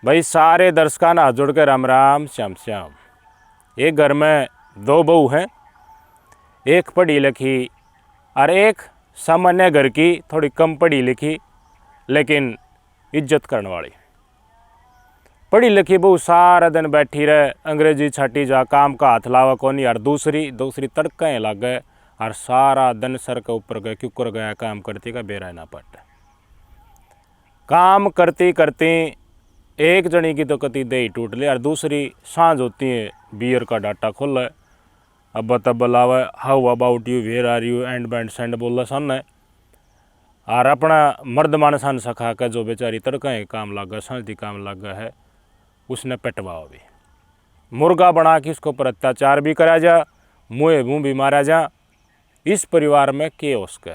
भाई सारे दर्शकों ना जुड़ कर राम राम श्याम श्याम। एक घर में दो बहू हैं, एक पढ़ी लिखी और एक सामान्य घर की थोड़ी कम पढ़ी लिखी लेकिन इज्जत करने वाली। पढ़ी लिखी बहू सारा दिन बैठी रहे, अंग्रेजी छाटी जा, काम का हाथ लावा कोनी। और दूसरी तड़के लग गए और सारा दिन सर के ऊपर गए क्यों गया काम करती का बेरा ना पट। काम करती करती एक जनी की तो कति दही टूट ली और दूसरी सांझ होती है बियर का डाटा खोल अब तब लावे how about you, where are you, and band send बोल सन और अपना मर्द मानसान सखा के जो बेचारी तड़का काम लग गया, सांझ काम लग गया है, उसने पेटवाओ भी मुर्गा बना के उसके ऊपर अत्याचार भी करा जा, मुँह भी मारा जा। इस परिवार में के उसके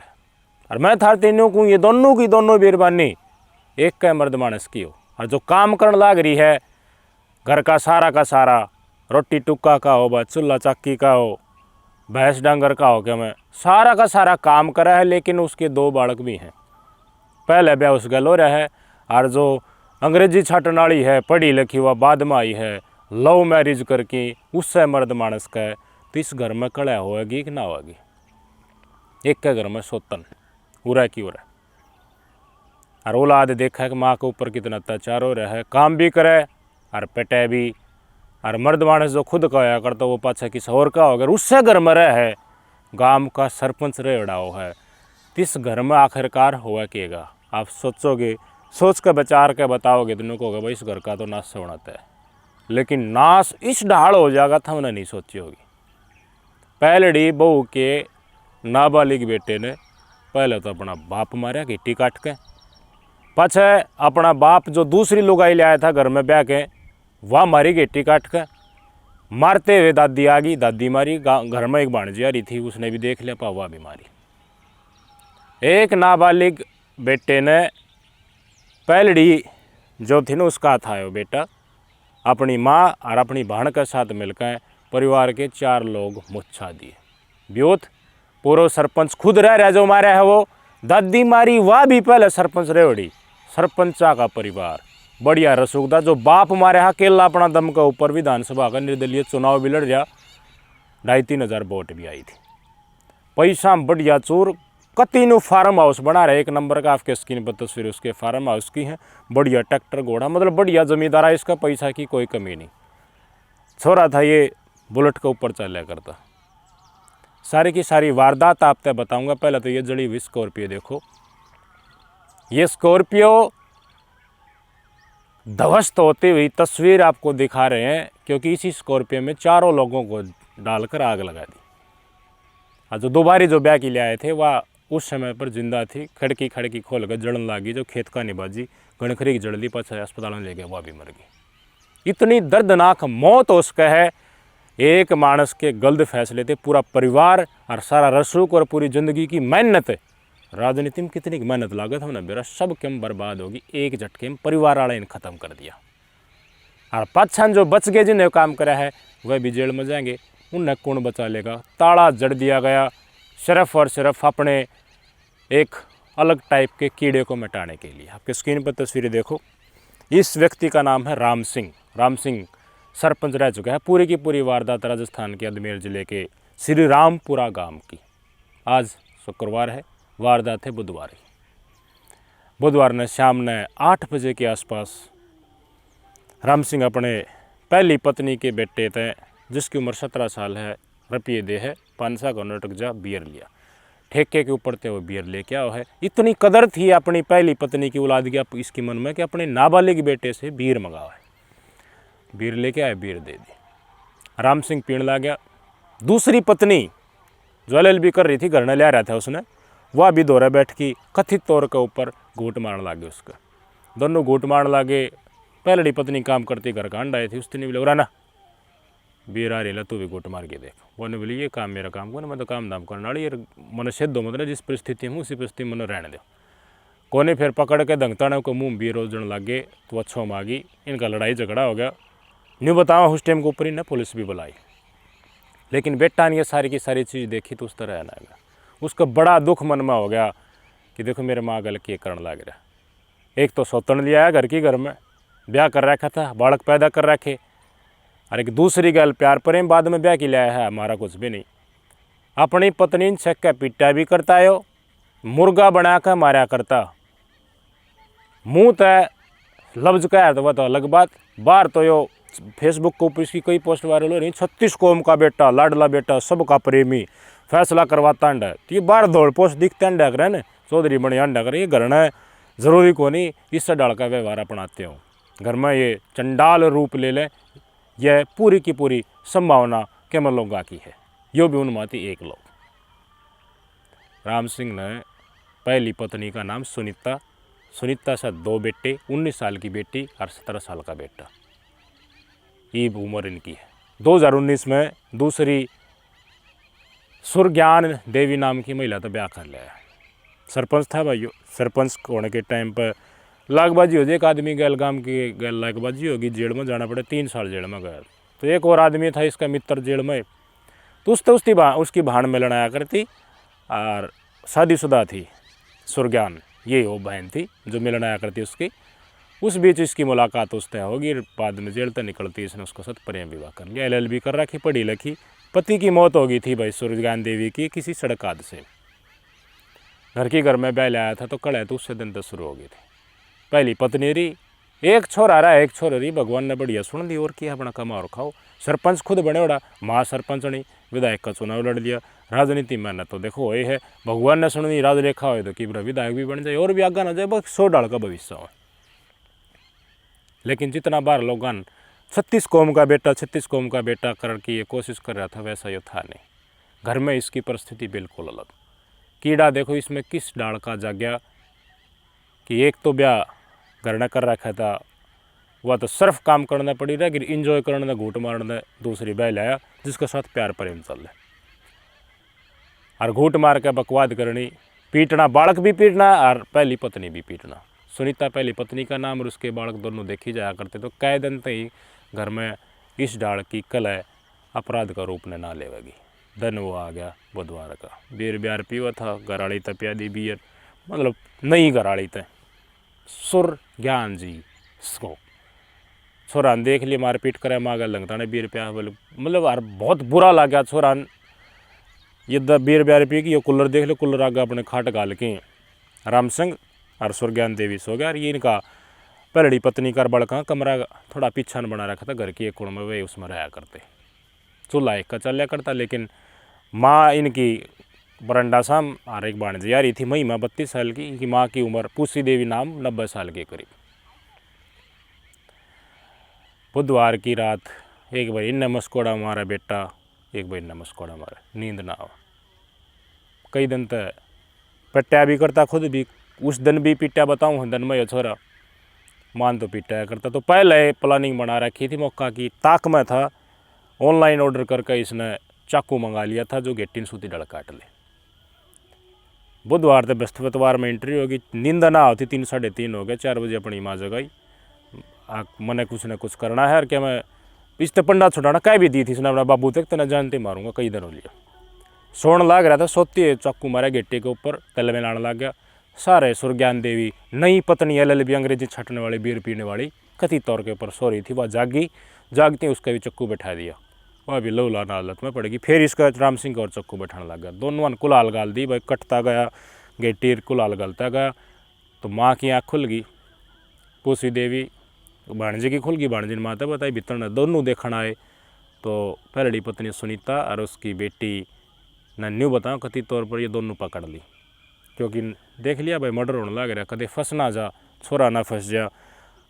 और मैं था तीनों को ये दोनों की दोनों बेरबानी एक का मर्द मानस की हो। और जो काम करने लाग रही है घर का सारा रोटी टुक्का का हो, चूल्हा चक्की का हो, भैंस डांगर का हो, क्या मैं सारा का सारा काम करा है। लेकिन उसके दो बालक भी हैं, पहले ब्याह उस गल हो रहा है। और जो अंग्रेजी छाटन वाली है पढ़ी लिखी हुआ बाद में आई है, लव मैरिज करके उससे मर्द मानस का है, तो इस घर में कड़ा होएगी कि ना होएगी। एक के घर में सोतन उरा की उरा और औलाद देखा है कि माँ के ऊपर कितना अत्याचार हो रहा है, काम भी करे और पेटे भी। और मर्द मानस जो खुद कहा करता वो पाछा किसी और का हो, अगर उससे घर में रह है, गांव का सरपंच रेड़ा हो है, इस घर में आखिरकार हुआ केगा। आप सोचोगे, सोच के विचार के बताओगे तो कहोगे भाई इस घर का तो नाश से होना है। लेकिन नाश इस ढाल हो जाएगा था हमने नहीं सोची होगी। पहलड़ी बहू के नाबालिग बेटे ने पहले तो अपना बाप मारा गिट्टी काट के, पाछे अपना बाप जो दूसरी लुगाई ले आया था घर में ब्याह के वह मारी गिट्टी काट के। मारते हुए दादी आ गई, दादी मारी। घर में एक भाणजी आ रही थी, उसने भी देख लिया, पावा भी मारी। एक नाबालिग बेटे ने पहलड़ी जो थी ना उसका था वो बेटा अपनी माँ और अपनी बहन के साथ मिलकर परिवार के 4 लोग मुच्छा दिए। ब्योत पूरा सरपंच खुद रह जो मारा है वो, दादी मारी वह भी पहले सरपंच रेवड़ी, सरपंचा का परिवार बढ़िया रसूखदा। जो बाप मारे हा अकेला अपना दम के ऊपर विधानसभा का निर्दलीय चुनाव भी लड़ रहा, 2,5-3 हज़ार वोट भी आई थी। पैसा बढ़िया चूर, कतीनू फार्म हाउस बना रहे, 1 नंबर का। आपके स्क्रीन पर तस्वीर उसके फार्म हाउस की है, बढ़िया ट्रैक्टर घोड़ा, मतलब बढ़िया जमींदार है, इसका पैसा की कोई कमी नहीं। छोरा था ये बुलेट के ऊपर चला करता। सारी की सारी वारदात आपसे बताऊंगा। पहले तो ये जड़ी हुई स्कॉर्पियो देखो, ये स्कॉर्पियो ध्वस्त होती हुई तस्वीर आपको दिखा रहे हैं, क्योंकि इसी स्कॉर्पियो में 4 लोगों को डालकर आग लगा दी। और जो दोबारी जो ब्याह के लिए आए थे वह उस समय पर जिंदा थी, खड़की खोल कर जड़न लगी। जो खेत का निबाजी गणखरी की जड़ ली, पाछा अस्पताल में ले गए, वह भी मर गई। इतनी दर्दनाक मौत हो सके है एक मानस के गलत फैसले थे। पूरा परिवार और सारा रसूख और पूरी जिंदगी की मेहनत, राजनीति में कितनी मेहनत लागत हमने मेरा सब कम बर्बाद होगी, एक झटके में परिवार वाले ने ख़त्म कर दिया। और पाछन जो बच गए जिन्हें काम करा है वह भी जेल में जाएंगे, उन्हें कौन बचा लेगा। ताला जड़ दिया गया सिर्फ और सिर्फ अपने एक अलग टाइप के कीड़े को मिटाने के लिए। आपके स्क्रीन पर तस्वीरें देखो, इस व्यक्ति का नाम है राम सिंह। राम सिंह सरपंच रह चुका है। पूरी की पूरी वारदात राजस्थान के अजमेर ज़िले के श्री रामपुरा गांव की। आज शुक्रवार है, वारदात है बुधवार ही। बुधवार ने शाम ने 8 बजे के आसपास राम सिंह अपने पहली पत्नी के बेटे थे, जिसकी उम्र 17 साल है, रुपये दे है 500 का नोटक जा बियर लिया। ठेके के ऊपर थे वो बियर ले क्या है। इतनी कदर थी अपनी पहली पत्नी की औलाद की इसकी मन में कि अपने नाबालिग बेटे से बियर मंगावा है। बियर लेके आए, बियर दे दी, राम सिंह पीने लग गया। दूसरी पत्नी जो LLB कर रही थी, घर ने ले रहा था उसने, वह भी दौरे बैठ की कथित तौर के ऊपर घूट मारने लगे उसका। दोनों घूट मारने लगे। पहलड़ी पत्नी काम करती घर का अंडा आई थी, उसने बोला राना बियर आ रही, तू भी घूट मार के देख। वो ने बोली ये काम मेरा काम को, मैं तो काम धाम करने वाली, यार मन से दो, मतलब जिस परिस्थिति में उसी परिस्थिति में रहने दो। कोने फिर पकड़ के दंगताने को मुँह बियर रोजन लग गए, तो अच्छो मांगी, इनका लड़ाई झगड़ा हो गया। न्यू बताओ उस टाइम के ऊपर ही पुलिस भी बुलाई। लेकिन बेटा ने ये सारी की सारी चीज़ देखी तो उस तरह ना गया। उसका बड़ा दुख मन में हो गया कि देखो मेरे माँ गल के करने लग रहा। एक तो सौतन लिया है घर की, घर में ब्याह कर रखा था, बालक पैदा कर रखे। और एक दूसरी गल प्यार प्रेम बाद में ब्याह की लाया है, हमारा कुछ भी नहीं। अपनी पत्नी छक के पिटा भी करता है, मुर्गा बना कर मारा करता। मुँह तय लफ्ज कह तो वह तो अलग बात, बाहर तो यो फेसबुक के ऊपर इसकी कई पोस्ट वायरल हो रही, 36 कौम का बेटा, लाडला बेटा, सबका प्रेमी, फैसला करवाता अंडा। तो ये बाहर दौड़ पोस्ट दिखते अंडा कर न चौधरी बने अंडा कर, ये घर है जरूरी को नहीं इससे डाल का व्यवहार अपनाते हो। घर में ये चंडाल रूप ले लें, यह पूरी की पूरी संभावना केवल लोगों की है, यो भी उनमाती एक लोग। राम सिंह ने पहली पत्नी का नाम सुनीता, सुनीता से 2 बेटे, 19 साल की बेटी और 17 साल का बेटा, ये उम्र इनकी है। 2019 में दूसरी सुरज्ञान देवी नाम की महिला तो ब्याह कर लिया। सरपंच था भाई, सरपंच होने के टाइम पर लागबाजी हो जाए, एक आदमी गैल गांव की गैल लागबाजी होगी, जेल में जाना पड़े, 3 साल जेल में गया। तो एक और आदमी था इसका मित्र जेल में, तो उसकी भाण में लड़ाया करती और शादीशुदा थी सुरज्ञान, ये वो बहन थी जो मिलन आया करती उसकी। उस बीच इसकी मुलाकात उससे होगी, बाद में जेल तक निकलती इसने उसके साथ प्रेम विवाह कर लिया। LLB कर रखी, पढ़ी लिखी। पति की मौत हो गई थी भाई सुरज्ञान देवी की किसी सड़क हादसे। घर की घर में बैल आया था तो कड़े तो उससे दिन तक शुरू हो गई थी। पहली पत्नी रही, एक छोरा रहा, एक छोरा रही, भगवान ने बढ़िया सुन दी और किया अपना कमा और खाओ। सरपंच खुद बने उड़ा, महासरपंच नहीं, विधायक का चुनाव लड़ लिया। राजनीति में न तो देखो वही है, भगवान ने सुन दी, राजरेखा हो तो कि विधायक भी बन जाए और भी आगा ना जाए, बस 100 डाल का भविष्य हो। लेकिन जितना बार लोग 36 कौम का बेटा 36 कौम का बेटा करके ये कोशिश कर रहा था, वैसा ये था नहीं। घर में इसकी परिस्थिति बिल्कुल अलग। कीड़ा देखो इसमें किस डाल का जाग्या कि एक तो ब्याह घर न कर रखा था, वह तो सिर्फ काम करना पड़ी रहा कि इंजॉय करना, घूट मारना। दूसरी बह लाया जिसके साथ प्यार प्रेम चल रहा, और घूट मार के बकवाद करनी, पीटना, बालक भी पीटना और पहली पत्नी भी पीटना। सुनीता पहली पत्नी का नाम और उसके बालक दोनों देखी जाया करते। तो कई दिन तक ही घर में इस डाल की कलह अपराध का रूप ने ना लेवेगी। दिन वो आ गया बुधवार का, बीर ब्यार पीवा था, घराड़ी तपिया दी बियर, मतलब नई घराड़ी तय सुर ज्ञान जी इसको छोरान देख लिए मारपीट करे, मांगा लंगता ने बीर प्या, मतलब यार बहुत बुरा लग गया। छोरान ये बीर ब्यार पी की, ये कूलर देख लो, कूलर आगे अपने खाट गाल के राम सिंह और सुरज्ञान देवी सो गया। और ये इनका पहली पत्नी का बड़का कमरा थोड़ा पीछा न बना रखा था घर की एक कोण में, वे उसमें रहा करते, चूल्हा एक का चल करता। लेकिन माँ इनकी बरंडा साम और एक भाणजी आ रही थी महिमा 32 साल की, इनकी माँ की उम्र पूसी देवी नाम 90 साल के करीब। बुधवार की रात एक भाई इन्ने मस्कोड़ा मारा बेटा, एक भाई इन्ने मस्कोड़ा मारा, नींद ना आवा। कई दिन तक पट्टा भी करता, खुद भी उस दिन भी पीटा, बताऊँ दिन में ये छोरा मान तो पीटा करता। तो पहले प्लानिंग बना रखी थी, मौका की ताक में था, ऑनलाइन ऑर्डर करके इसने चाकू मंगा लिया था जो गेटिन सूती डल काट ले। बुधवार से बृहस्पतिवार में एंट्री होगी, नींद ना होती, 3 साढ़े 3 हो गए। 4 बजे अपनी माँ जगाई, मैंने कुछ न कुछ करना है और क्या मैं इस पंडा छुड़ाना कह भी दी थी इसने अपना बाबू तक, तेना जानते मारूंगा। कई दिन हो लिया, सोने लग रहा था, सोती है चाकू मारा गेटे के ऊपर, तल में लाने लग गया। सारे सुरज्ञान देवी नई पत्नी LLB अंग्रेजी छटने वाली, बीर पीने वाली, कथित तौर के ऊपर सो रही थी, वह जागी, जागती उसका भी चक्कू बैठा दिया, वह भी लौलान हालत में पड़ेगी। फिर इसका राम सिंह और चक्कू बैठाने लग गया, दोनों कुलाल गाल दी भाई, कटता गया गेटीर कुलाल गलता गया। तो माँ की आँख खुल गई, पूसी देवी भाणजी की खुल गई, भाणजी ने माता बताई, भीतर ने दोनों देखना आए। तो पहली पत्नी सुनीता और उसकी बेटी ने न्यू बताओ कथित तौर पर ये दोनों पकड़ ली, क्योंकि देख लिया भाई मर्डर होने लग रहा, कदे फंस ना जा, छोरा ना फंस जा,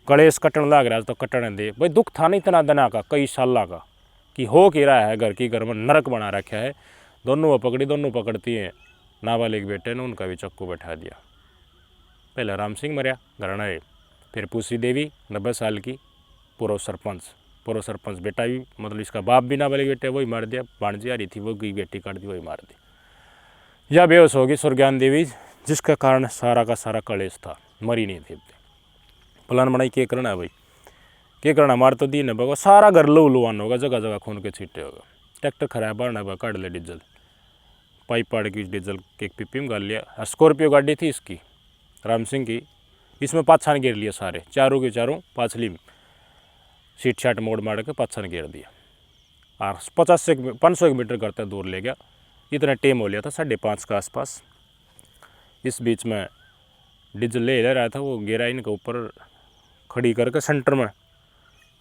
कलेश कटन लग रहा तो कटने दे भाई। दुख था नहीं इतना दिना का, कई साल का, कि हो क्या रहा है, घर की घर में नरक बना रखा है। दोनों वो पकड़ी, दोनों पकड़ती हैं, नाबालिग बेटे ने उनका भी चक्कू बैठा दिया। पहले राम सिंह मरिया घराना है, फिर पूसी देवी 90 साल की, पूर्व सरपंच बेटा भी, मतलब इसका बाप भी नाबालिग बेटे वही मार दिया। भाणजी आ रही थी, वो की बेटी काट दी, वही मार दी। यह बेहोश होगी सुरज्ञान देवी, जिसके कारण सारा का सारा कलेश था, मरी नहीं थी। प्लान बनाई के करना है भाई, के करना, मार तो दी न बगो, सारा घर लू लुआन होगा, जगह जगह खून के छींटे होगा। ट्रैक्टर खराब बारना बा, काट ले डीजल, पाइप पाड़ की डीजल एक पिपी में गाल लिया। स्कॉर्पियो गाड़ी थी इसकी राम सिंह की, इसमें पाछान गिर लिया सारे, चारों के चारों पाछली सीट शाट मोड़ मार के पाछान गिर दिया और 500 मीटर करते दूर ले गया। इतना टाइम हो लिया था 5:30 के आसपास। इस बीच में डीजल ले रहा था वो, गिरा इनके ऊपर खड़ी करके सेंटर में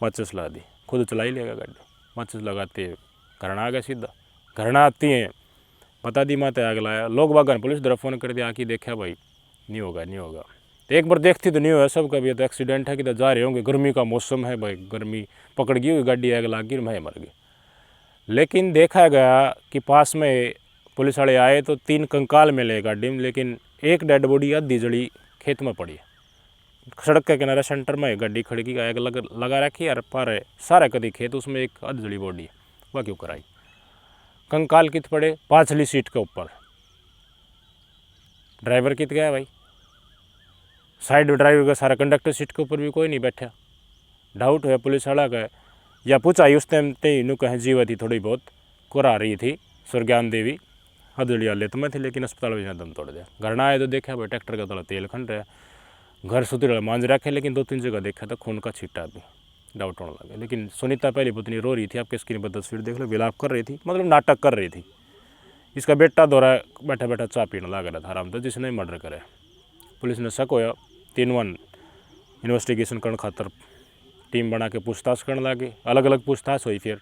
माचिस ला दी, खुद चला ही लेगा गाड़ी। माचिस लगाते घर आ गया सीधा। घर आती हैं बता दी माते आग लाया। लोग बागन पुलिस तरफ फ़ोन कर दिया, आके देखा भाई नहीं होगा नहीं होगा। तो एक बार देखती तो नहीं हुआ सब कभी, तो एक्सीडेंट है कि तो जा रहे होंगे, गर्मी का मौसम है भाई, गर्मी पकड़ गई हुई गाड़ी, आग लाग गई, मैं मर गई। लेकिन देखा गया कि पास में पुलिस वाले आए तो 3 कंकाल मिले गाड़ी में, लेकिन एक डेड बॉडी आधी जड़ी खेत में पड़ी है। सड़क के किनारे सेंटर में गाड़ी खड़ी की, आग लगा रखी और पर सारा कदी खेत, उसमें एक आधी जड़ी बॉडी है, वह क्यों कराई। कंकाल कित पड़े पाछली सीट के ऊपर, ड्राइवर कित गया भाई, साइड ड्राइवर का सारा, कंडक्टर सीट के ऊपर भी कोई नहीं बैठा। डाउट है पुलिस वाला का, या पूछाई उस टाइम ते इनू कहें जीवा थी थोड़ी बहुत कुरा रही थी सुरज्ञान देवी, हदड़ी वाले तो मैं थी, लेकिन अस्पताल में दम तोड़ दिया। घर ना आए तो देखा भाई ट्रैक्टर का थोड़ा तेल खन रहा, घर सुधर मांझ रखे, लेकिन 2-3 जगह देखा था खून का छींटा भी, डाउट होने लगे। लेकिन सुनीता पहली पत्नी रो रही थी, आपके स्क्रीन पर तस्वीर देख लो, विलाप कर रही थी, मतलब नाटक कर रही थी। इसका बेटा दोहरा बैठा बैठा चाय पीने लग रहा था आराम से, जिसने मर्डर करे। पुलिस ने शक होया 3-1 इन्वेस्टिगेशन करने खातर टीम बना के पूछताछ करने लगे। अलग अलग पूछताछ हुई, फिर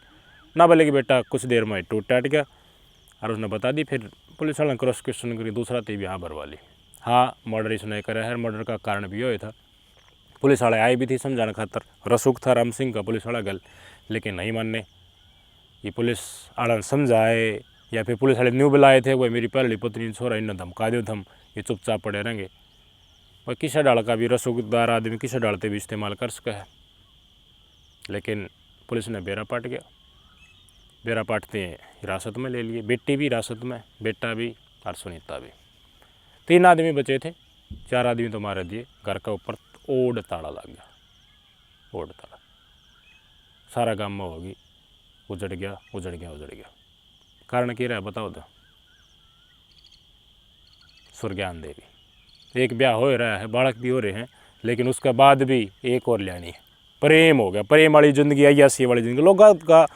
ना बोले कि बेटा कुछ देर में टूट टाट गया और उसने बता दी। फिर पुलिस वाले ने क्रॉस क्वेश्चन करी, दूसरा तीन यहाँ भरवा ली। हाँ मर्डर इसने करा है, मर्डर का कारण भी हुआ था। पुलिस वाले आए भी थी समझाने खातर, रसूख था राम सिंह का पुलिस वाला गल, लेकिन नहीं मानने। ये पुलिस वाला समझाए या फिर पुलिस वाले न्यू बुलाए थे, वही मेरी पहली पत्नी छोरा इन्हें धमका दो थम, ये चुपचाप पड़े रहेंगे। वह किसा डाल का भी रसूखदार आदमी किसा डालते भी इस्तेमाल कर सका है। लेकिन पुलिस ने बेरा पाट गया, बेरा पाटते हिरासत में ले लिए, बेटी भी हिरासत में, बेटा भी और सुनीता भी। 3 आदमी बचे थे, 4 आदमी तो मारे दिए। घर का ऊपर ओड ताला लग गया, ओड ताला सारा गांव में होगी, उजड़ गया उजड़ गया उजड़ गया। कारण क्या रहा बताओ तो, सुरज्ञान देवी। एक ब्याह हो रहा है, बालक भी हो रहे हैं, लेकिन उसके बाद भी एक और लेनी है। प्रेम हो गया, प्रेम वाली जिंदगी, अय्यासी वाली जिंदगी। लोगों का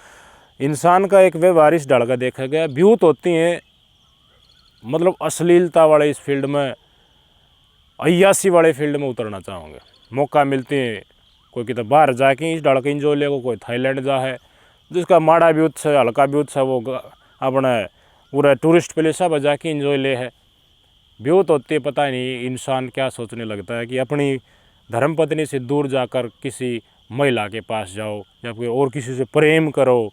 इंसान का एक व्यवहार इस ढाल का देखा गया, ब्यूत होती हैं मतलब अश्लीलता वाले इस फील्ड में, अय्यासी वाले फील्ड में उतरना चाहोगे, मौका मिलते हैं। कोई कितना बाहर जाके इस ढाल का इंजॉय लेगा, कोई थाईलैंड जा है, जिसका माड़ा ब्यूथ से हल्का ब्यूथ से वो अपना पूरा टूरिस्ट प्लेस है जाके इंजॉय ले है। ब्यूथ होती है, पता नहीं इंसान क्या सोचने लगता है कि अपनी धर्मपत्नी से दूर जाकर किसी महिला के पास जाओ या फिर और किसी से प्रेम करो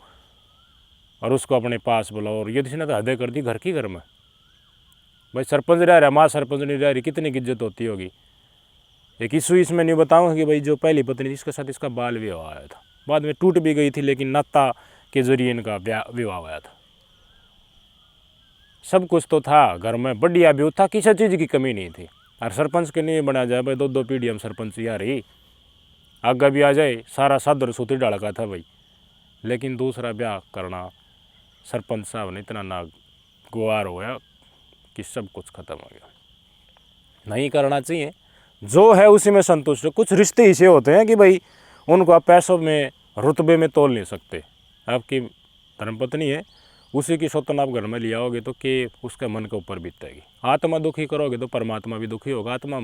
और उसको अपने पास बुलाओ। और ये किसी ने तो हदें कर दी घर की घर में। भाई सरपंच रह रहा, माँ सरपंच नहीं रह रही, कितनी इज्जत होती होगी। एक इशू इसमें नहीं बताऊँगा कि भाई जो पहली पत्नी थी इसके साथ इसका बाल विवाह आया था, बाद में टूट भी गई थी, लेकिन नाता के जरिए इनका विवाह आया था। सब कुछ तो था घर में, बढ़िया भी था, किसी चीज़ की कमी नहीं थी। और सरपंच के नहीं बना जाए भाई, 2-2 पीढ़ी हम सरपंच ही आ रही, आगे भी आ जाए, सारा सादर सूती डाल का था भाई। लेकिन दूसरा ब्याह करना सरपंच साहब ने इतना नागवार होया कि सब कुछ ख़त्म हो गया। नहीं करना चाहिए, जो है उसी में संतुष्ट हो। कुछ रिश्ते ऐसे होते हैं कि भाई उनको आप पैसों में रुतबे में तोल नहीं सकते। आपकी धर्मपत्नी है, उसी की स्वतन आप घर में ले आओगे तो कि उसके मन के ऊपर बीतेगी। आत्मा दुखी करोगे तो परमात्मा भी दुखी होगा। आत्मा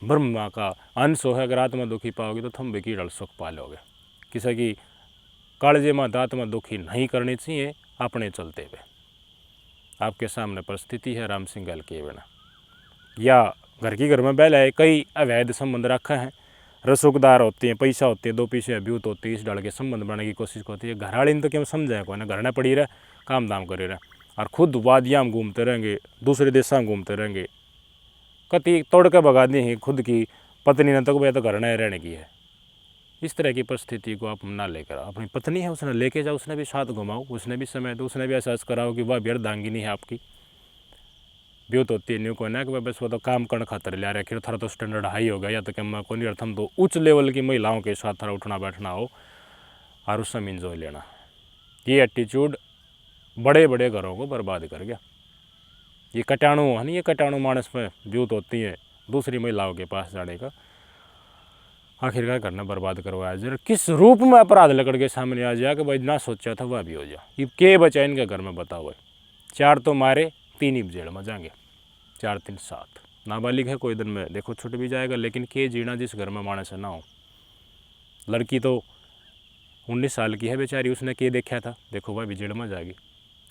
ब्रह्मा का अंश है, अगर आत्मा दुखी पाओगे तो तुम भी कीड़ल सुख पा लोगे। किसी की कालजे में आत्मा दुखी नहीं करनी चाहिए अपने चलते हुए। आपके सामने परिस्थिति है राम सिंह गल के बिना, या घर की घर में बैल है, कई अवैध संबंध रखे हैं, रसूखदार होती हैं, पैसा होती है, 2 पैसे अभ्यूत होती है, इस डाल के संबंध बनाने की कोशिश होती है। घर वाले ने तो क्या समझाए कोई ना, घर ना पड़ी रहे, काम दाम करे रहे, और खुद वादियाँ में घूमते रहेंगे, दूसरे देशों में घूमते रहेंगे, कति तोड़ के भगा दी है खुद की पत्नी ने, तो भाई तो घर न रहने की है। इस तरह की परिस्थिति को आप ना लेकर, अपनी पत्नी है उसने लेके जाओ, उसने भी साथ घुमाओ, उसने भी समय दो, उसने भी एहसास कराओ कि वह व्यर्धांगिनी है आपकी। ब्यूत होती है न्यू को ना कि बस वो तो काम करने खातर ले रहे, फिर थोड़ा तो स्टैंडर्ड हाई हो गया, या तो कि मैं कोई अर्थम तो उच्च लेवल की महिलाओं के साथ थोड़ा उठना बैठना हो और उस समय इंजॉय लेना। ये एटीट्यूड बड़े बड़े घरों को बर्बाद कर गया। ये कटाणु है नहीं, ये कटाणु मानस में ब्यूत होती है दूसरी महिलाओं के पास जाने का। आखिरकार करना बर्बाद करवाया जरा किस रूप में अपराध लकड़ के सामने आ जाए कि भाई ना सोचा था वह भी हो जा। ये के बचा इनके घर में बताओ भाई, 4 तो मारे 3 ही जेल में जाएंगे, 4 3 7 नाबालिग है, कोई दिन में देखो छुट भी जाएगा, लेकिन के जीना जिस घर में मानस ना हो। लड़की तो 19 साल की है बेचारी, उसने के देखा था, देखो वह भी जेल में जाएगी।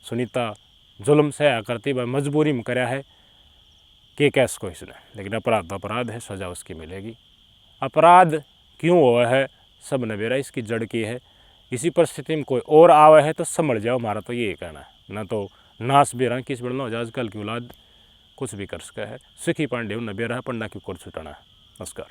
सुनीता जुल्म सहा करती वह मजबूरी में कराया है के कैस को इसने, लेकिन अपराध तो अपराध है, सज़ा उसकी मिलेगी। अपराध क्यों हुआ है सब नबेरा इसकी जड़ की है। इसी परिस्थिति में कोई और आवा है तो समझ जाओ, हमारा तो ये कहना है। ना तो नाश भी रहा किस बढ़ना हो जाए, आजकल की औलाद कुछ भी कर सका है। सुखी पांडे नबेरा पन्ना की कोर छुटाना है। नमस्कार।